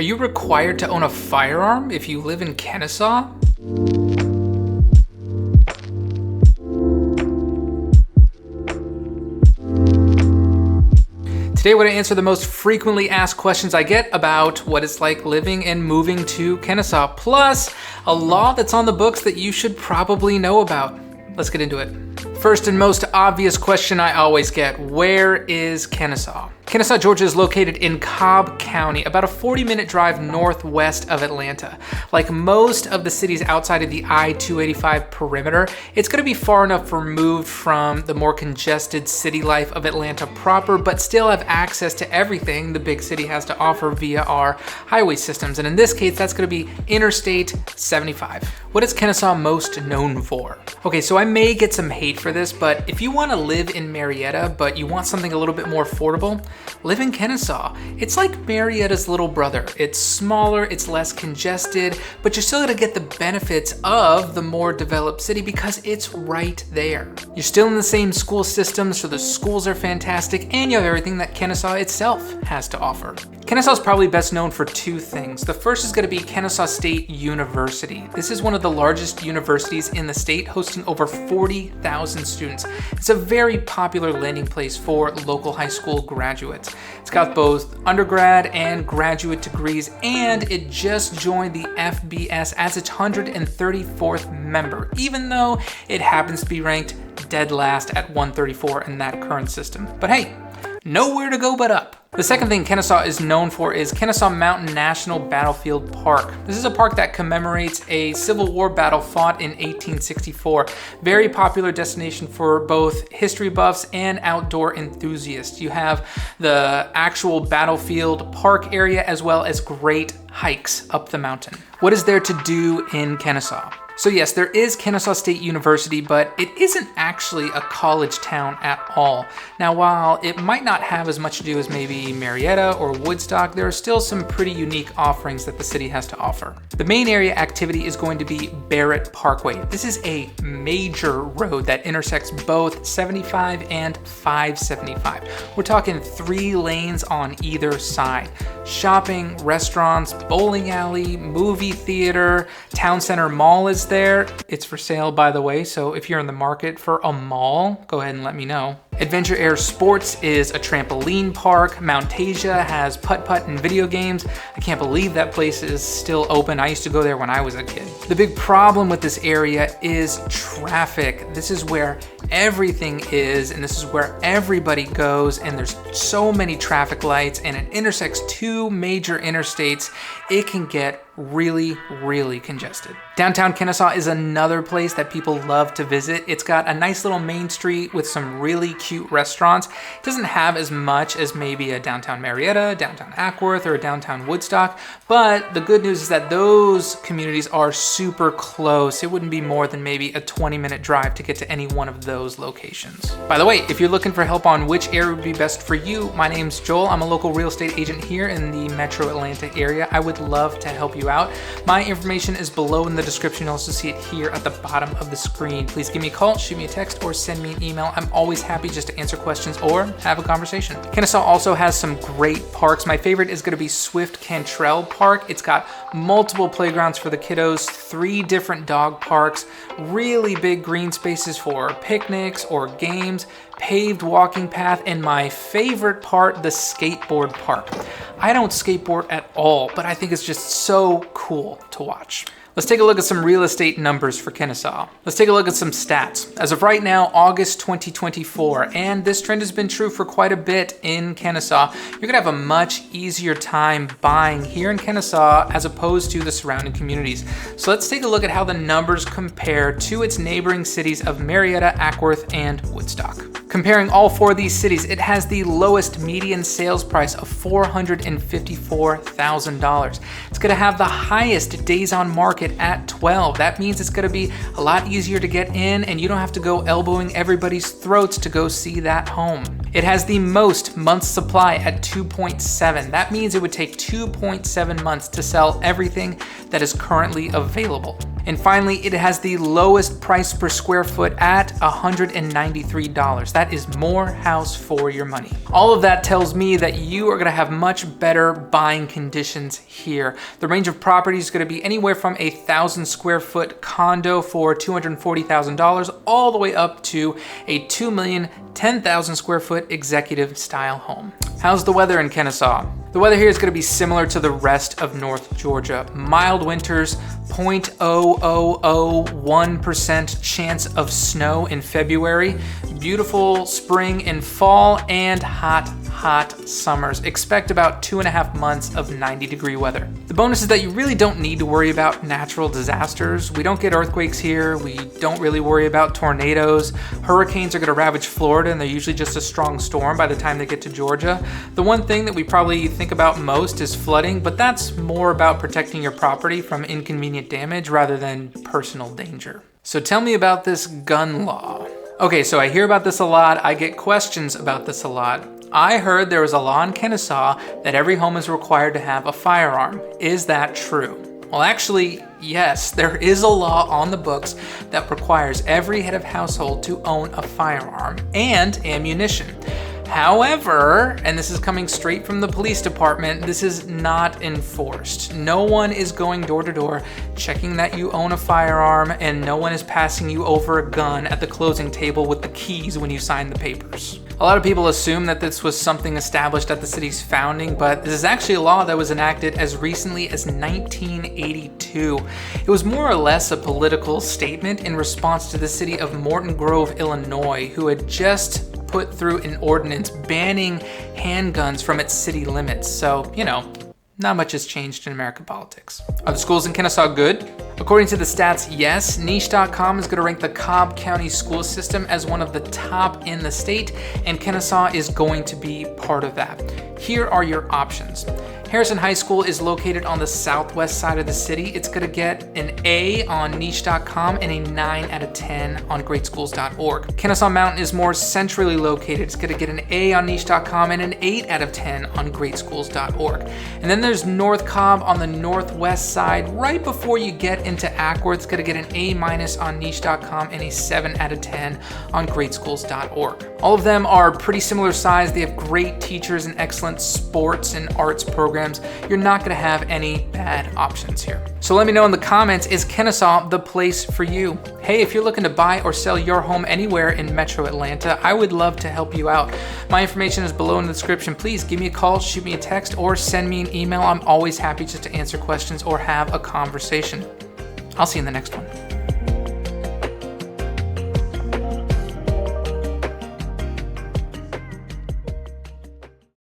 Are you required to own a firearm if you live in Kennesaw? Today, we're going to answer the most frequently asked questions I get about what it's like living and moving to Kennesaw, plus a law that's on the books that you should probably know about. Let's get into it. First and most obvious question I always get, where is Kennesaw? Kennesaw, Georgia is located in Cobb County, about a 40-minute drive northwest of Atlanta. Like most of the cities outside of the I-285 perimeter, it's going to be far enough removed from the more congested city life of Atlanta proper, but still have access to everything the big city has to offer via our highway systems. And in this case, that's going to be Interstate 75. What is Kennesaw most known for? Okay, so I may get some hate for this, but if you want to live in Marietta, but you want something a little bit more affordable, live in Kennesaw. It's like Marietta's little brother. It's smaller, it's less congested, but you're still gonna get the benefits of the more developed city because it's right there. You're still in the same school system, so the schools are fantastic, and you have everything that Kennesaw itself has to offer. Kennesaw is probably best known for two things. The first is gonna be Kennesaw State University. This is one of the largest universities in the state, hosting over 40,000 students. It's a very popular landing place for local high school graduates. It's got both undergrad and graduate degrees, and it just joined the FBS as its 134th member, even though it happens to be ranked dead last at 134 in that current system. But hey, nowhere to go but up. The second thing Kennesaw is known for is Kennesaw Mountain National Battlefield Park. This is a park that commemorates a Civil War battle fought in 1864. Very popular destination for both history buffs and outdoor enthusiasts. You have the actual battlefield park area as well as great hikes up the mountain. What is there to do in Kennesaw? So yes, there is Kennesaw State University, but it isn't actually a college town at all. Now, while it might not have as much to do as maybe Marietta or Woodstock, there are still some pretty unique offerings that the city has to offer. The main area activity is going to be Barrett Parkway. This is a major road that intersects both 75 and 575. We're talking 3 lanes on either side. Shopping, restaurants, bowling alley, movie theater, town center mall is there. It's for sale, by the way, so if you're in the market for a mall, go ahead and let me know. Adventure Air Sports is a trampoline park. Mountasia has putt-putt and video games. I can't believe that place is still open. I used to go there when I was a kid. The big problem with this area is traffic. This is where everything is, and this is where everybody goes, and there's so many traffic lights, and it intersects 2 major interstates. It can get really, really congested. Downtown Kennesaw is another place that people love to visit. It's got a nice little main street with some really cute restaurants. It doesn't have as much as maybe a downtown Marietta, downtown Ackworth, or a downtown Woodstock, but the good news is that those communities are super close. It wouldn't be more than maybe a 20-minute drive to get to any one of those locations. By the way, if you're looking for help on which area would be best for you, my name's Joel. I'm a local real estate agent here in the metro Atlanta area. I would love to help you out. My information is below in the description. You'll also see it here at the bottom of the screen. Please give me a call, shoot me a text, or send me an email. I'm always happy just to answer questions or have a conversation. Kennesaw also has some great parks. My favorite is going to be Swift Cantrell Park. It's got multiple playgrounds for the kiddos, 3 different dog parks, really big green spaces for picnics or games, paved walking path, and my favorite part, the skateboard park. I don't skateboard at all, but I think it's just so cool to watch. Let's take a look at some real estate numbers for Kennesaw. Let's take a look at some stats. As of right now, August 2024, and this trend has been true for quite a bit in Kennesaw, you're gonna have a much easier time buying here in Kennesaw as opposed to the surrounding communities. So let's take a look at how the numbers compare to its neighboring cities of Marietta, Ackworth, and Woodstock. Comparing all 4 of these cities, it has the lowest median sales price of $454,000. It's gonna have the highest days on market at 12. That means it's gonna be a lot easier to get in, and you don't have to go elbowing everybody's throats to go see that home. It has the most months supply at 2.7. That means it would take 2.7 months to sell everything that is currently available. And finally, it has the lowest price per square foot at $193. That is more house for your money. All of that tells me that you are gonna have much better buying conditions here. The range of properties is gonna be anywhere from a 1,000 square foot condo for $240,000 all the way up to a 2,010,000 square foot executive style home. How's the weather in Kennesaw? The weather here is going to be similar to the rest of North Georgia. Mild winters, 0.0001% chance of snow in February, beautiful spring and fall, and hot summers. Expect about 2.5 months of 90-degree weather. The bonus is that you really don't need to worry about natural disasters. We don't get earthquakes here. We don't really worry about tornadoes. Hurricanes are going to ravage Florida, and they're usually just a strong storm by the time they get to Georgia. The one thing that we probably think about most is flooding, but that's more about protecting your property from inconvenient damage rather than personal danger. So tell me about this gun law. Okay, so I hear about this a lot. I get questions about this a lot. I heard there was a law in Kennesaw that every home is required to have a firearm. Is that true? Well, actually, yes, there is a law on the books that requires every head of household to own a firearm and ammunition. However, and this is coming straight from the police department, this is not enforced. No one is going door to door checking that you own a firearm, and no one is passing you over a gun at the closing table with the keys when you sign the papers. A lot of people assume that this was something established at the city's founding, but this is actually a law that was enacted as recently as 1982. It was more or less a political statement in response to the city of Morton Grove, Illinois, who had just put through an ordinance banning handguns from its city limits. So, not much has changed in American politics. Are the schools in Kennesaw good? According to the stats, yes. Niche.com is going to rank the Cobb County school system as one of the top in the state, and Kennesaw is going to be part of that. Here are your options. Harrison High School is located on the southwest side of the city. It's going to get an A on niche.com and a 9 out of 10 on greatschools.org. Kennesaw Mountain is more centrally located. It's going to get an A on niche.com and an 8 out of 10 on greatschools.org. And then there's North Cobb on the northwest side, right before you get into Ackworth. It's going to get an A- on niche.com and a 7 out of 10 on greatschools.org. All of them are pretty similar size. They have great teachers and excellent sports and arts programs. You're not going to have any bad options here. So let me know in the comments, is Kennesaw the place for you? Hey, if you're looking to buy or sell your home anywhere in Metro Atlanta, I would love to help you out. My information is below in the description. Please give me a call, shoot me a text, or send me an email. I'm always happy just to answer questions or have a conversation. I'll see you in the next one.